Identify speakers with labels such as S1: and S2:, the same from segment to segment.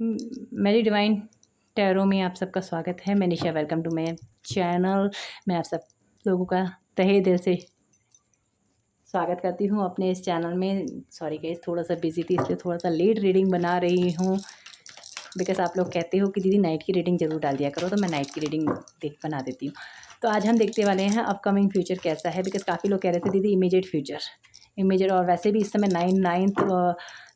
S1: मेरी divine tarot में आप सबका स्वागत है। मैं निशा, वेलकम टू माय चैनल। मैं आप सब लोगों का तहे दिल से स्वागत करती हूँ अपने इस चैनल में। सॉरी गाइस, थोड़ा सा बिजी थी इसलिए थोड़ा सा लेट रीडिंग बना रही हूँ। बिकॉज आप लोग कहते हो कि दीदी नाइट की रीडिंग ज़रूर डाल दिया करो, तो मैं नाइट की रीडिंग बना देती हूँ। तो आज हम देखते वाले हैं अपकमिंग फ्यूचर कैसा है। बिकॉज काफ़ी लोग कह रहे थे दीदी इमीडिएट फ्यूचर, इमीडिएट। और वैसे भी इस समय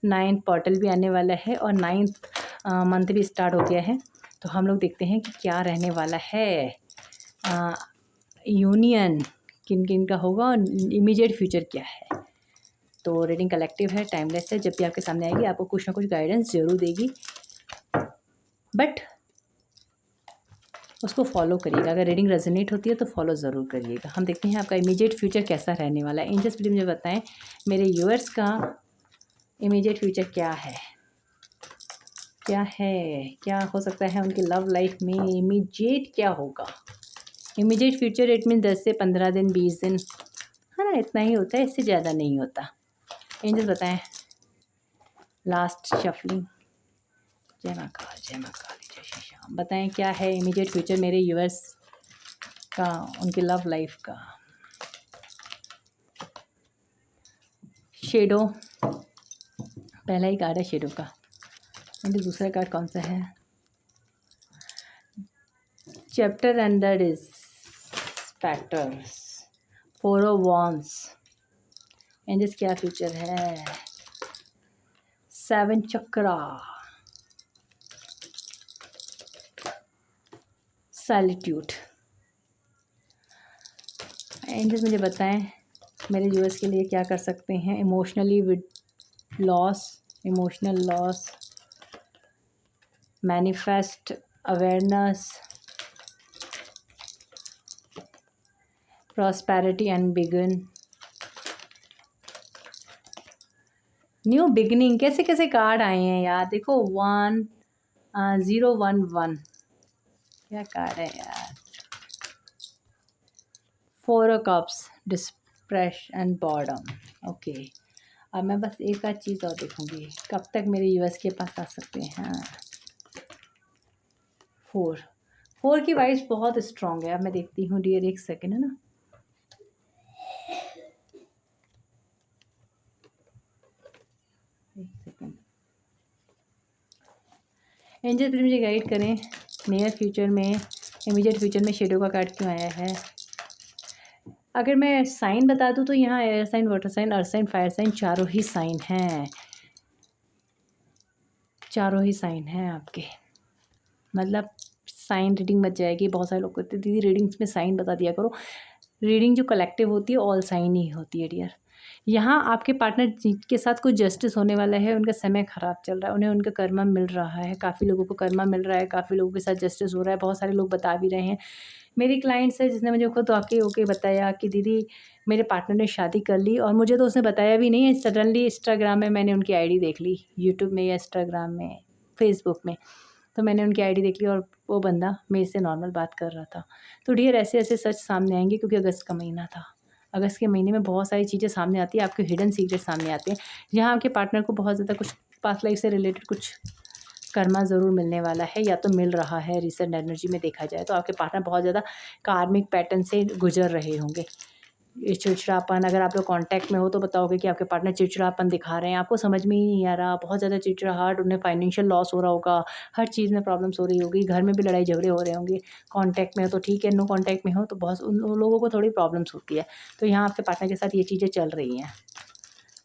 S1: नाइन्थ पोर्टल भी आने वाला है और 9th मंथ भी स्टार्ट हो गया है। तो हम लोग देखते हैं कि क्या रहने वाला है, यूनियन किन किन का होगा और इमीडिएट फ्यूचर क्या है। तो रीडिंग कलेक्टिव है, टाइमलेस है। जब भी आपके सामने आएगी आपको कुछ ना कुछ गाइडेंस ज़रूर देगी, बट उसको फॉलो करिएगा। अगर रीडिंग रेजोनेट होती है तो फॉलो ज़रूर करिएगा। हम देखते हैं आपका इमीडिएट फ्यूचर कैसा रहने वाला है। एंजल्स प्लीज मुझे बताएं मेरे व्यूअर्स का इमीडिएट फ्यूचर क्या है, क्या हो सकता है उनकी लव लाइफ में। इमीडिएट क्या होगा, इमीडिएट फ्यूचर इट मीन 10 से 15 दिन, 20 दिन, है ना, इतना ही होता है, इससे ज़्यादा नहीं होता। एंजल्स बताएं। Last shuffling. जय माँ काली, जय माँ काली, जय श्री श्याम। बताएं क्या है इमीडिएट फ्यूचर मेरे यूएस का, उनकी लव लाइफ का। शेडो पहला ही कार्ड है शेडो का। मुझे दूसरा कार्ड कौन सा है? Chapter under is factors, 4 of wands। Angels क्या फ्यूचर है? 7 चक्रा, सॉलिट्यूड। एंजल्स मुझे बताएं मेरे व्यूअर्स के लिए क्या कर सकते हैं emotionally with loss, emotional loss, manifest awareness, prosperity and begin, new beginning. कैसे कैसे कार्ड आए हैं यार, देखो 1011 क्या कार्ड है यार। 4 of cups, depression and boredom. Okay, अब मैं बस एक आध चीज़ और देखूंगी, कब तक मेरे यूएस के पास आ सकते हैं। 4 की वाइब्स बहुत स्ट्रॉन्ग है। अब मैं देखती हूँ डियर, एक सेकेंड, है ना। एक सेकेंड, एंजल प्लीज मुझे गाइड करें नियर फ्यूचर में, इमीडिएट फ्यूचर में शेडो का कार्ड क्यों आया है। अगर मैं साइन बता दूँ तो यहाँ air sign, water sign, earth sign, fire sign, चारों ही साइन हैं, चारों ही साइन हैं आपके। मतलब साइन रीडिंग बच जाएगी। बहुत सारे लोग कहते हैं दीदी रीडिंग्स में साइन बता दिया करो। रीडिंग जो कलेक्टिव होती है ऑल साइन ही होती है डियर। यहाँ आपके पार्टनर के साथ कुछ जस्टिस होने वाला है, उनका समय ख़राब चल रहा है, उन्हें उनका कर्मा मिल रहा है। काफ़ी लोगों को कर्मा मिल रहा है, काफ़ी लोगों के साथ जस्टिस हो रहा है। बहुत सारे लोग बता भी रहे हैं। मेरी क्लाइंट्स है जिसने मुझे खुद आके ओके बताया कि दीदी मेरे पार्टनर ने शादी कर ली, और मुझे तो उसने बताया भी नहीं है। सडनली इंस्टाग्राम में मैंने उनकी आईडी देख ली, यूट्यूब में या इंस्टाग्राम में, फेसबुक में, तो मैंने उनकी आईडी देख ली और वो बंदा मेरे से नॉर्मल बात कर रहा था। तो डियर ऐसे ऐसे सच सामने आएंगे, क्योंकि अगस्त का महीना था। अगस्त के महीने में बहुत सारी चीज़ें सामने आती है, आपके हिडन सीक्रेट सामने आते हैं। जहाँ आपके पार्टनर को बहुत ज़्यादा कुछ पास्ट लाइफ से रिलेटेड कुछ कर्मा ज़रूर मिलने वाला है, या तो मिल रहा है। रिसेंट एनर्जी में देखा जाए तो आपके पार्टनर बहुत ज़्यादा कार्मिक पैटर्न से गुजर रहे होंगे। ये चिड़चिड़ापन, अगर आप लोग कांटेक्ट में हो तो बताओगे कि आपके पार्टनर चिड़चिड़ापन दिखा रहे हैं, आपको समझ में ही नहीं आ रहा, बहुत ज़्यादा चिड़चिड़ाहट, उन्हें फाइनेंशियल लॉस हो रहा होगा, हर चीज़ में प्रॉब्लम्स हो रही होगी, घर में भी लड़ाई झगड़े हो रहे होंगे। कांटेक्ट में हो तो ठीक है, नो कांटेक्ट में हो तो बहुत उन लोगों को थोड़ी प्रॉब्लम्स होती है। तो यहाँ आपके पार्टनर के साथ ये चीज़ें चल रही हैं।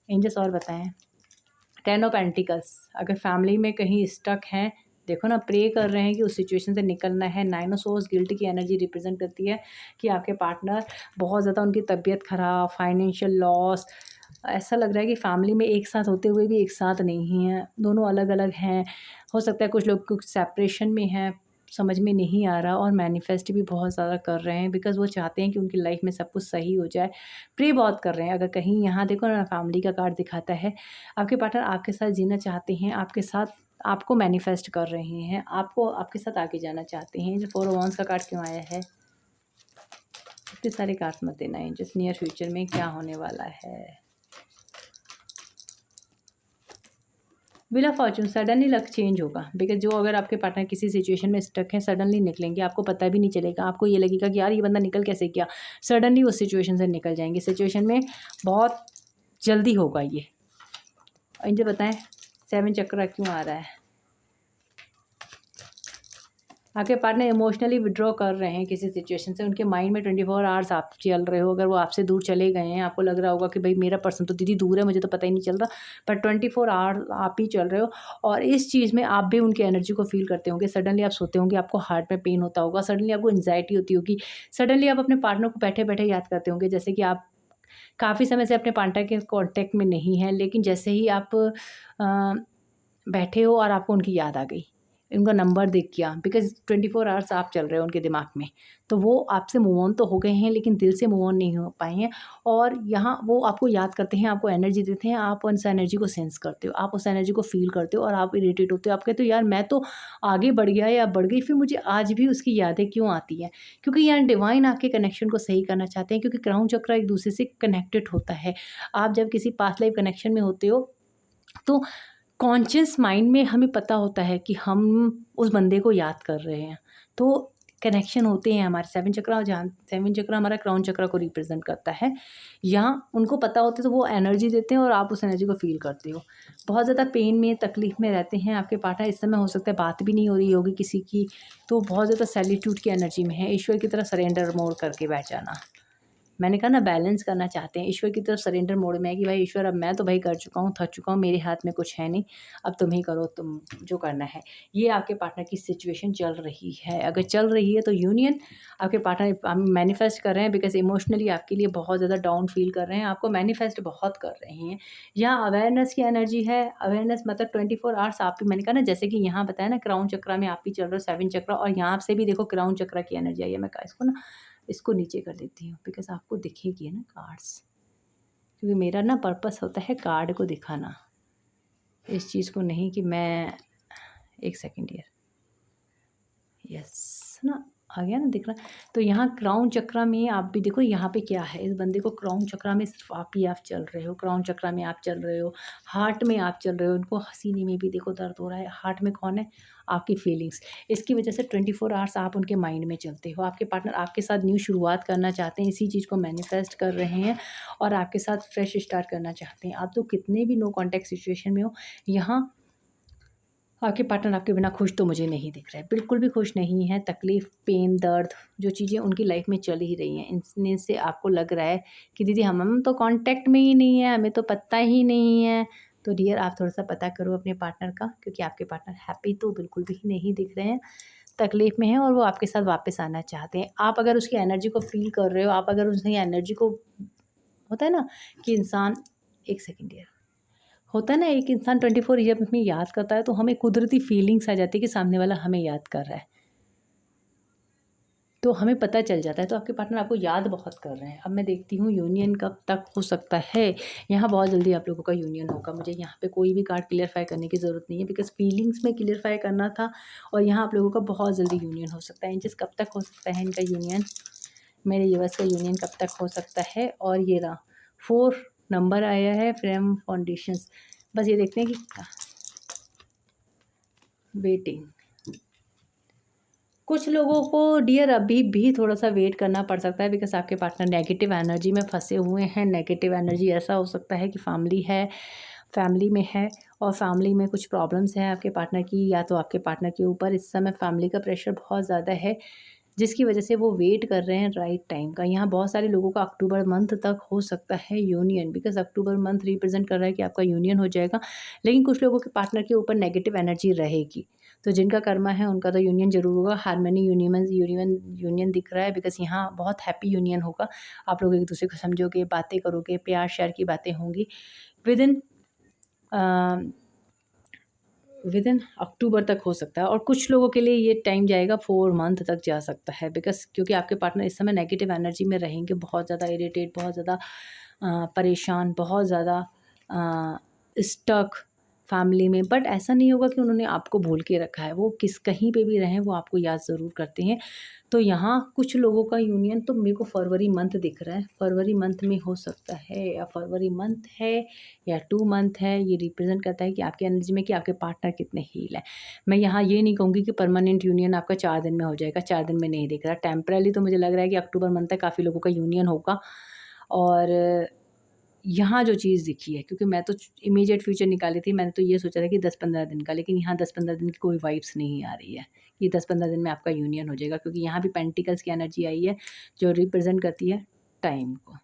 S1: एंजल्स और बताएं। 10 ऑफ पेंटिकल्स, अगर फैमिली में कहीं स्टक हैं, देखो ना, प्रे कर रहे हैं कि उस सिचुएशन से निकलना है। 9 ऑफ सोर्स गिल्ट की एनर्जी रिप्रेजेंट करती है कि आपके पार्टनर बहुत ज़्यादा, उनकी तबीयत ख़राब, फाइनेंशियल लॉस, ऐसा लग रहा है कि फैमिली में एक साथ होते हुए भी एक साथ नहीं हैं, दोनों अलग अलग हैं। हो सकता है कुछ लोग कुछ सेपरेशन में हैं, समझ में नहीं आ रहा, और मैनिफेस्ट भी बहुत ज़्यादा कर रहे हैं बिकॉज़ वो चाहते हैं कि उनकी लाइफ में सब कुछ सही हो जाए। प्रे बहुत कर रहे हैं। अगर कहीं यहाँ देखो ना, फैमिली का कार्ड दिखाता है, आपके पार्टनर आपके साथ जीना चाहते हैं, आपके साथ आपको मैनिफेस्ट कर रहे हैं, आपको आपके साथ आगे जाना चाहते हैं। जो 4 ऑफ वांड्स का कार्ड क्यों आया है? इतने सारे कार्ड्स मत देना है। जस्ट नियर फ्यूचर में क्या होने वाला है। Wheel of Fortune, suddenly luck change होगा, बिकॉज जो अगर आपके पार्टनर किसी सिचुएशन में स्टक है, सडनली निकलेंगे, आपको पता भी नहीं चलेगा, आपको ये लगेगा कि यार ये बंदा निकल कैसे गया, सडनली उस सिचुएशन से निकल जाएंगे, सिचुएशन में बहुत जल्दी होगा ये। इनसे बताएं 7 चक्रा क्यों आ रहा है। आपके पार्टनर इमोशनली विड्रॉ कर रहे हैं किसी सिचुएशन से, उनके माइंड में 24 आवर्स आप चल रहे हो, अगर वो आपसे दूर चले गए हैं, आपको लग रहा होगा कि भाई मेरा पर्सन तो दीदी दूर है, मुझे तो पता ही नहीं चल रहा, पर 24 आवर आप ही चल रहे हो, और इस चीज़ में आप भी उनकी एनर्जी को फील करते होंगे। सडनली आप सोते होंगे, आपको हार्ट में पेन होता होगा, सडनली आपको एंजाइटी होती होगी, सडनली आप अपने पार्टनर को बैठे बैठे याद करते होंगे, जैसे कि आप काफ़ी समय से अपने पार्टनर के कॉन्टेक्ट में नहीं हैं, लेकिन जैसे ही आप बैठे हो और आपको उनकी याद आ गई, उनका नंबर दिख गया, बिकॉज़ 24 आवर्स आप चल रहे हो उनके दिमाग में, तो वो आपसे मूव ऑन तो हो गए हैं, लेकिन दिल से मूव ऑन नहीं हो पाए हैं, और यहाँ वो आपको याद करते हैं, आपको एनर्जी देते हैं, आप उस एनर्जी को सेंस करते हो, आप उस एनर्जी को फ़ील करते हो, और आप इरिटेट होते हो, आप कहते हो यार मैं तो आगे बढ़ गया या बढ़ गई, फिर मुझे आज भी उसकी यादें क्यों आती हैं? क्योंकि यार डिवाइन आपके कनेक्शन को सही करना चाहते हैं, क्योंकि क्राउन चक्र एक दूसरे से कनेक्टेड होता है। आप जब किसी पास्ट लाइफ कनेक्शन में होते हो, तो कॉन्शियस माइंड में हमें पता होता है कि हम उस बंदे को याद कर रहे हैं, तो कनेक्शन होते हैं हमारे 7 चक्रा, और जहाँ 7 चक्रा हमारा क्राउन चक्रा को रिप्रेजेंट करता है, यहाँ उनको पता होता है, तो वो एनर्जी देते हैं और आप उस एनर्जी को फील करते हो। बहुत ज़्यादा पेन में, तकलीफ़ में रहते हैं आपके पार्टनर, इस समय हो सकता है बात भी नहीं हो रही होगी किसी की, तो बहुत ज़्यादा सैलिट्यूड की एनर्जी में है, ईश्वर की तरह सरेंडर मोड करके बैठ जाना। मैंने कहा ना बैलेंस करना चाहते हैं, ईश्वर की तरफ सरेंडर मोड में है कि भाई ईश्वर अब मैं तो भाई कर चुका हूँ, थक चुका हूँ, मेरे हाथ में कुछ है नहीं, अब तुम ही करो, तुम जो करना है। ये आपके पार्टनर की सिचुएशन चल रही है, अगर चल रही है तो यूनियन आपके पार्टनर मैनिफेस्ट कर रहे हैं, बिकॉज इमोशनली आपके लिए बहुत ज़्यादा डाउन फील कर रहे हैं, आपको मैनिफेस्ट बहुत कर रहे हैं। यहाँ अवेयरनेस की एनर्जी है, अवेयरनेस मतलब 24 आवर्स आप भी, मैंने कहा ना जैसे कि यहाँ बताया ना क्राउन चक्रा में आप भी चल रहे हो 7 चक्रा, और यहाँ से भी देखो क्राउन चक्रा की एनर्जी आई है। मैं इसको ना इसको नीचे कर देती हूँ, बिकॉज़ आपको दिखेगी ना कार्ड्स, क्योंकि मेरा ना पर्पस होता है कार्ड को दिखाना, इस चीज़ को नहीं कि मैं, एक सेकंड यार, यस ना, आ गया ना दिख रहा। तो यहाँ क्राउन चक्रा में आप भी देखो, यहाँ पे क्या है, इस बंदे को क्राउन चक्रा में सिर्फ आप ही आप चल रहे हो, क्राउन चक्रा में आप चल रहे हो, हार्ट में आप चल रहे हो, उनको हसीने में भी देखो दर्द हो रहा है, हार्ट में कौन है, आपकी फीलिंग्स, इसकी वजह से 24 आवर्स आप उनके माइंड में चलते हो। आपके पार्टनर आपके साथ न्यू शुरुआत करना चाहते हैं, इसी चीज़ को मैनिफेस्ट कर रहे हैं, और आपके साथ फ्रेश स्टार्ट करना चाहते हैं। आप तो कितने भी नो कॉन्टैक्ट सिचुएशन में हो, यहाँ आपके पार्टनर आपके बिना खुश तो मुझे नहीं दिख रहा है, बिल्कुल भी खुश नहीं है। तकलीफ़, पेन, दर्द, जो चीज़ें उनकी लाइफ में चल ही रही हैं, इनमें से आपको लग रहा है कि दीदी हम तो कांटेक्ट में ही नहीं है, हमें तो पता ही नहीं है। तो डियर आप थोड़ा-सा पता करो अपने पार्टनर का, क्योंकि आपके पार्टनर हैप्पी तो बिल्कुल भी नहीं दिख रहे हैं, तकलीफ़ में हैं, और वो आपके साथ वापस आना चाहते हैं। आप अगर उसकी एनर्जी को फ़ील कर रहे हो, आप अगर उसकी एनर्जी को, होता है ना कि इंसान, एक सेकंड डियर, होता है ना एक इंसान 24 जब हमें याद करता है, तो हमें कुदरती फीलिंग्स आ जाती है कि सामने वाला हमें याद कर रहा है, तो हमें पता चल जाता है। तो आपके पार्टनर आपको याद बहुत कर रहे हैं। अब मैं देखती हूँ यूनियन कब तक हो सकता है। यहाँ बहुत जल्दी आप लोगों का यूनियन होगा, मुझे यहाँ पे कोई भी कार्ड क्लियरफाई करने की ज़रूरत नहीं है, बिकॉज फीलिंग्स में क्लियरफाई करना था, और यहाँ आप लोगों का बहुत जल्दी यूनियन हो सकता है। इंचेस कब तक हो सकता है इनका यूनियन, मेरे यूएस का यूनियन कब तक हो सकता है। और ये रहा 4 नंबर आया है फ्रेम फाउंडेशंस। बस ये देखते हैं कि वेटिंग, कुछ लोगों को डियर अभी भी थोड़ा-सा वेट करना पड़ सकता है, बिकॉज़ आपके पार्टनर नेगेटिव एनर्जी में फँसे हुए हैं। नेगेटिव एनर्जी ऐसा हो सकता है कि फैमिली है, फैमिली में है, और फैमिली में कुछ प्रॉब्लम्स हैं आपके पार्टनर की, या तो आपके पार्टनर के ऊपर इस समय फैमिली का प्रेशर बहुत ज़्यादा है, जिसकी वजह से वो वेट कर रहे हैं राइट टाइम का। यहाँ बहुत सारे लोगों का अक्टूबर मंथ तक हो सकता है union, because October month represent कर रहा है कि आपका यूनियन हो जाएगा। लेकिन कुछ लोगों के पार्टनर के ऊपर नेगेटिव एनर्जी रहेगी, तो जिनका कर्मा है उनका तो यूनियन ज़रूर होगा। हार्मनी यूनियन दिख रहा है, बिकॉज़ यहाँ बहुत हैप्पी यूनियन होगा। आप लोग एक दूसरे को समझोगे, बातें करोगे, प्यार शेयर की बातें होंगी। विदिन विदिन अक्टूबर तक हो सकता है, और कुछ लोगों के लिए ये टाइम जाएगा 4 मंथ तक जा सकता है, बिकॉज़ क्योंकि आपके पार्टनर इस समय नेगेटिव एनर्जी में रहेंगे, बहुत ज़्यादा इरिटेट, बहुत ज़्यादा परेशान, बहुत ज़्यादा स्टक, फैमिली में, बट ऐसा नहीं होगा कि उन्होंने आपको भूल के रखा है। वो कहीं पे भी रहें वो आपको याद ज़रूर करते हैं। तो यहाँ कुछ लोगों का यूनियन तो मेरे को फरवरी मंथ दिख रहा है। फरवरी मंथ में हो सकता है, या फरवरी मंथ है या 2 मंथ है। ये रिप्रेजेंट करता है कि आपके एनर्जी में कि आपके पार्टनर कितने हील है। मैं यहाँ ये नहीं कहूँगी कि परमानेंट यूनियन आपका 4 दिन में हो जाएगा, 4 दिन में नहीं दिख रहा। टेम्परेरी तो मुझे लग रहा है कि अक्टूबर मंथ तक काफ़ी लोगों का यूनियन होगा। और यहाँ जो चीज़ दिखी है, क्योंकि मैं तो इमीडिएट फ्यूचर निकाली थी, मैंने तो ये सोचा था कि 10-15 दिन का, लेकिन यहाँ 10-15 दिन की कोई वाइब्स नहीं आ रही है। ये 10-15 दिन में आपका यूनियन हो जाएगा, क्योंकि यहाँ भी पेंटिकल्स की एनर्जी आई है जो रिप्रेजेंट करती है टाइम को।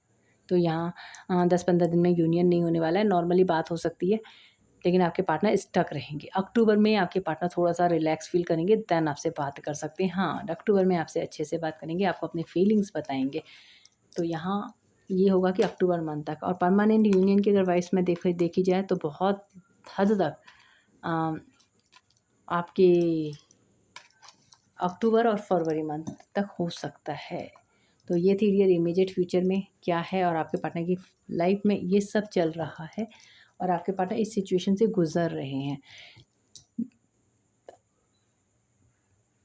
S1: तो यहाँ 10-15 दिन में यूनियन नहीं होने वाला है, नॉर्मली बात हो सकती है, लेकिन आपके पार्टनर स्टक रहेंगे। अक्टूबर में आपके पार्टनर थोड़ा-सा रिलैक्स फ़ील करेंगे, देन आपसे बात कर सकते हैं। हाँ, अक्टूबर में आपसे अच्छे से बात करेंगे, आपको अपनी फीलिंग्स बताएँगे। तो यहाँ ये होगा कि अक्टूबर मंथ तक। और परमानेंट यूनियन की अगर वाइब्स में देखी जाए तो बहुत हद तक आपके अक्टूबर और फरवरी मंथ तक हो सकता है। तो ये थी डियर इमीडिएट फ्यूचर में क्या है और आपके पार्टनर की लाइफ में ये सब चल रहा है और आपके पार्टनर इस सिचुएशन से गुजर रहे हैं।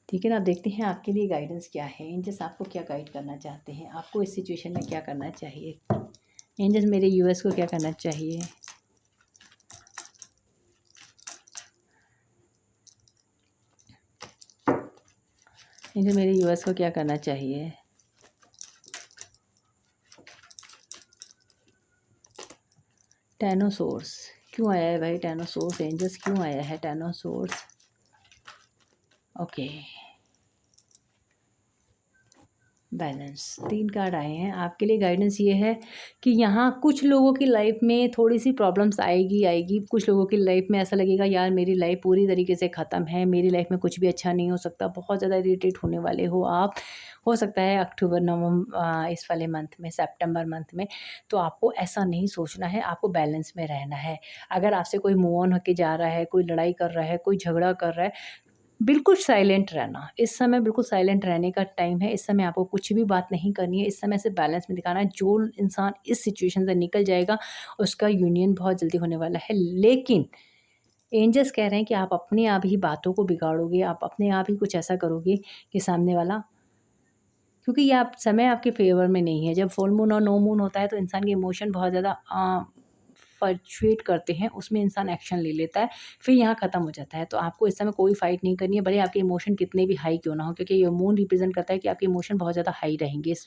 S1: ठीक है ना। देखते हैं आपके लिए गाइडेंस क्या है। एंजल्स आपको क्या गाइड करना चाहते हैं, आपको इस सिचुएशन में क्या करना चाहिए। एंजल्स मेरे यूएस को क्या करना चाहिए। एंजल मेरे यूएस को क्या करना चाहिए। टेन ऑफ सोर्स क्यों आया है भाई। टेन ऑफ सोर्स एंजल्स क्यों आया है। Ten of source okay. Balance 3 card आए हैं। आपके लिए गाइडेंस ये है कि यहाँ कुछ लोगों की लाइफ में थोड़ी सी प्रॉब्लम्स आएगी। कुछ लोगों की लाइफ में ऐसा लगेगा यार मेरी लाइफ पूरी तरीके से ख़त्म है, मेरी लाइफ में कुछ भी अच्छा नहीं हो सकता। बहुत ज़्यादा इरिटेट होने वाले हो आप। हो सकता है अक्टूबर नवंबर इस वाले मंथ में, सितंबर मंथ में। तो आपको ऐसा नहीं सोचना है, आपको बैलेंस में रहना है। अगर आपसे कोई मूव ऑन होके जा रहा है, कोई लड़ाई कर रहा है, कोई झगड़ा कर रहा है, बिल्कुल साइलेंट रहना। इस समय बिल्कुल साइलेंट रहने का टाइम है। इस समय आपको कुछ भी बात नहीं करनी है। इस समय से बैलेंस में दिखाना है। जो इंसान इस सिचुएशन से निकल जाएगा उसका यूनियन बहुत जल्दी होने वाला है। लेकिन एंजल्स कह रहे हैं कि आप अपने आप ही बातों को बिगाड़ोगे, आप अपने आप ही कुछ ऐसा करोगे कि सामने वाला, क्योंकि ये आप समय आपके फेवर में नहीं है। जब फुल मून और नो मून होता है तो इंसान के इमोशन बहुत ज़्यादा फ्लक्चुएट करते हैं, उसमें इंसान एक्शन ले लेता है, फिर यहाँ ख़त्म हो जाता है। तो आपको इस समय कोई फाइट नहीं करनी है, भले आपके इमोशन कितने भी हाई क्यों ना हो, क्योंकि ये मून रिप्रेजेंट करता है कि आपके इमोशन बहुत ज़्यादा हाई रहेंगे इस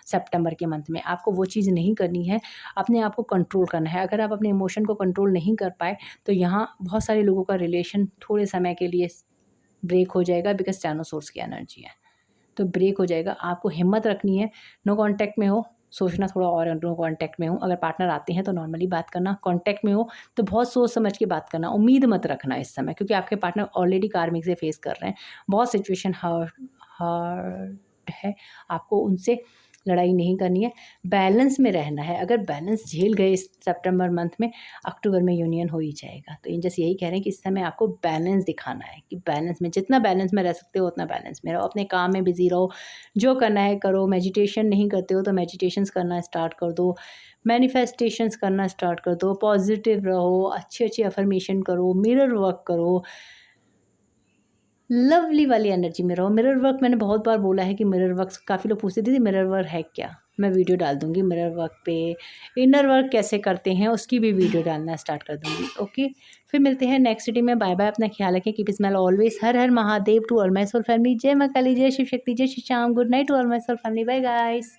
S1: सितंबर के मंथ में। आपको वो चीज़ नहीं करनी है, अपने आप को कंट्रोल करना है। अगर आप अपने इमोशन को कंट्रोल नहीं कर पाए तो यहाँ बहुत सारे लोगों का रिलेशन थोड़े समय के लिए ब्रेक हो जाएगा, बिकॉज टाइनोसॉर्स की एनर्जी है तो ब्रेक हो जाएगा। आपको हिम्मत रखनी है। नो कांटेक्ट में हो, सोचना थोड़ा और नो कांटेक्ट में हूँ। अगर पार्टनर आते हैं तो नॉर्मली बात करना, कांटेक्ट में हो तो बहुत सोच समझ के बात करना। उम्मीद मत रखना इस समय, क्योंकि आपके पार्टनर ऑलरेडी कार्मिक से फेस कर रहे हैं। बहुत सिचुएशन हार्ड है, आपको उनसे लड़ाई नहीं करनी है, बैलेंस में रहना है। अगर बैलेंस झेल गए इस सितंबर मंथ में, अक्टूबर में यूनियन हो ही जाएगा। तो एंजल्स यही कह रहे हैं कि इस समय आपको बैलेंस दिखाना है, कि बैलेंस में जितना बैलेंस में रह सकते हो उतना बैलेंस में रहो। अपने काम में बिजी रहो, जो करना है करो। मेडिटेशन नहीं करते हो तो मेडिटेशंस करना स्टार्ट कर दो, मैनिफेस्टेशंस करना स्टार्ट कर दो, पॉजिटिव रहो, अच्छे अच्छे अफर्मेशन करो, मिरर वर्क करो, लवली वाली एनर्जी में रहो। मिरर वर्क मैंने बहुत बार बोला है कि मिरर वर्क, काफ़ी लोग पूछते थे मिरर वर्क है क्या। मैं वीडियो डाल दूँगी मिरर वर्क पे। इनर वर्क कैसे करते हैं उसकी भी वीडियो डालना स्टार्ट कर दूँगी। ओके, फिर मिलते हैं नेक्स्ट सिटी में। बाय बाय, अपना ख्याल रखें, कीप स्माइल ऑलवेज। हर हर Mahadev to all my soul family. जय माँ काली, जय शिव शक्ति, जय Shri Shyam. Good night to all my soul family. Bye guys.